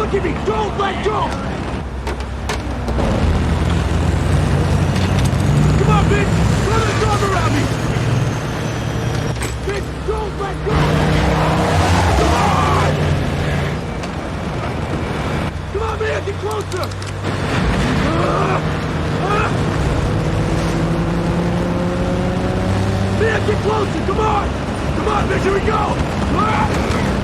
Look at me! Don't let go! Come on, bitch! Put an arm around me! Bitch, don't let go! Come on! Come on, man! Get closer! Man, get closer! Come on! Come on, bitch! Here we go!